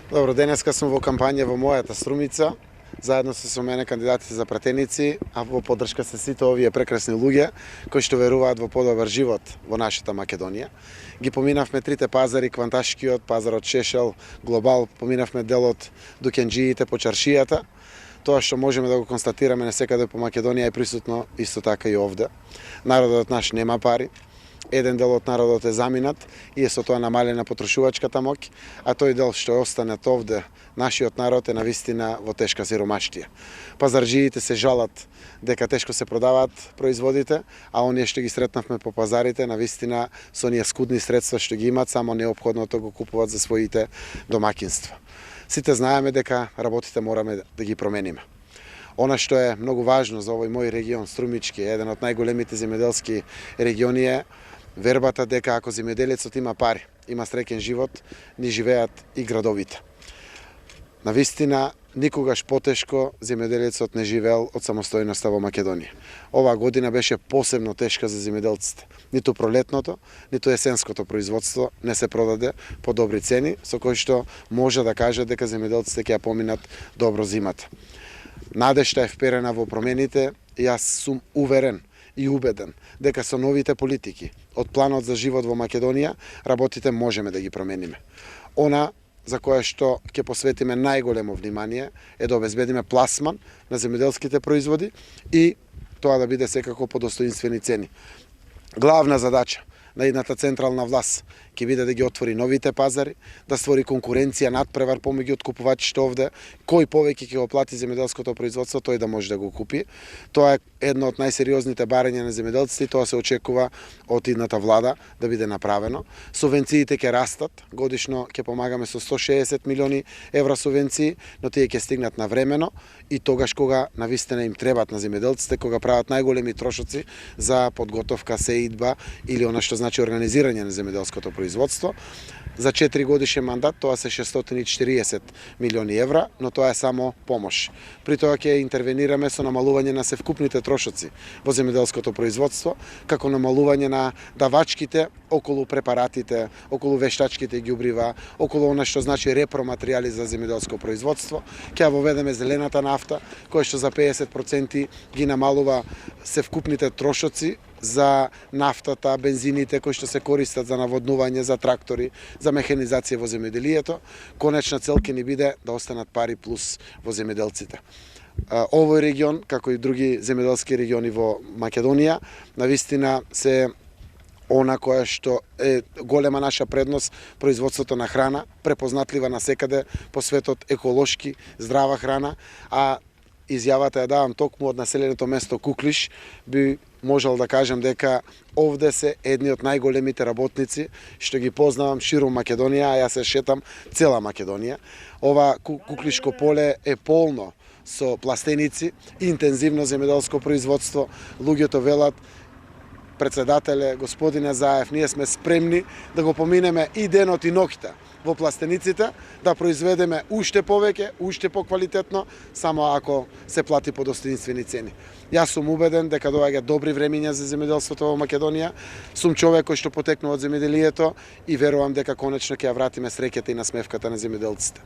Добро, денеска сум во кампања во мојата Струмица, заедно со мене кандидатите за пратеници, а во поддршка се сите овие прекрасни луѓе кои што веруваат во подобар живот во нашата Македонија. Ги поминавме трите пазари, Кванташкиот, пазарот Шешел, Глобал, поминавме делот Дукенџиите по чаршијата. Тоа што можеме да го констатираме насекаде по Македонија е присутно исто така и овде. Народот наш нема пари. Еден дел од народот е заминат и е со тоа намалена потрошувачката моќ, а тој дел што е останет овде, нашиот народ е навистина во тешка сиромаштија. Пазарџиите се жалат дека тешко се продаваат производите, а оние што ги сретнавме по пазарите навистина со оние скудни средства што ги имаат, само неопходното го купуваат за своите домакинства. Сите знаеме дека работите мораме да ги промениме. Она што е многу важно за овој мој регион, Струмички, еден од најголемите земјоделски региони е вербата дека ако земјоделецот има пари, има среќен живот, ни живеат и градовите. Навистина, никогаш потешко земјоделецот не живеел од самостојноста во Македонија. Оваа година беше посебно тешка за земјоделците. Ниту пролетното, ниту есенското производство не се продаде по добри цени, со кои што може да каже дека земјоделците ќе ја поминат добро зимата. Надежта е вперена во промените и јас сум уверен и убеден дека со новите политики од планот за живот во Македонија работите можеме да ги промениме. Она за кое што ќе посветиме најголемо внимание е да обезбедиме пласман на земјоделските производи и тоа да биде секако по достоинствени цени. Главна задача на едната централна власт ќе биде да ги отвори новите пазари, да створи конкуренција надпревар помеѓу откупувачите овде, кој повеќе ќе го плати земјоделското производство, тој да може да го купи. Тоа е едно од најсериозните барања на земјоделците и тоа се очекува од идната влада да биде направено. Субвенциите ќе растат, годишно ќе помагаме со 160 милиони евра субвенции, но тие ќе стигнат навремено и тогаш кога навистина им требаат на земјоделците, кога прават најголеми трошоци за подготовка, сеидба или она што значи организирање на земјоделското производство. За 4 годишен мандат тоа се 640 милиони евра, но тоа е само помош. При тоа ќе интервенираме со намалување на севкупните трошоци во земјоделското производство, како намалување на давачките околу препаратите, околу вештачките ѓубрива, околу она што значи репроматеријали за земјоделско производство. Ќе воведеме зелената нафта, која што за 50% ги намалува севкупните трошоци за нафтата, бензините кои што се користат за наводнување, за трактори, за механизација во земјоделието. Конечна цел ќе ни биде да останат пари плюс во земјоделците. Овој регион, како и други земјоделски региони во Македонија, навистина се она која што е голема наша предност, производството на храна, препознатлива насекаде по светот, еколошки, здрава храна, а изјавата ја давам токму од населеното место Куклиш, би можел да кажам дека овде се едни од најголемите работници што ги познавам широм Македонија, а јас се шетам цела Македонија. Ова Куклишко поле е полно со пластеници, интензивно земјоделско производство. Луѓето велат: председателе, господине Заев, ние сме спремни да го поминеме и денот и ноќта во пластениците, да произведеме уште повеќе, уште поквалитетно, само ако се плати по достоинствени цени. Јас сум убеден дека доаѓаат добри времиња за земјоделството во Македонија. Сум човек кој што потекнува од земјоделието и верувам дека конечно ќе ја вратиме среќата и насмевката на земјоделците.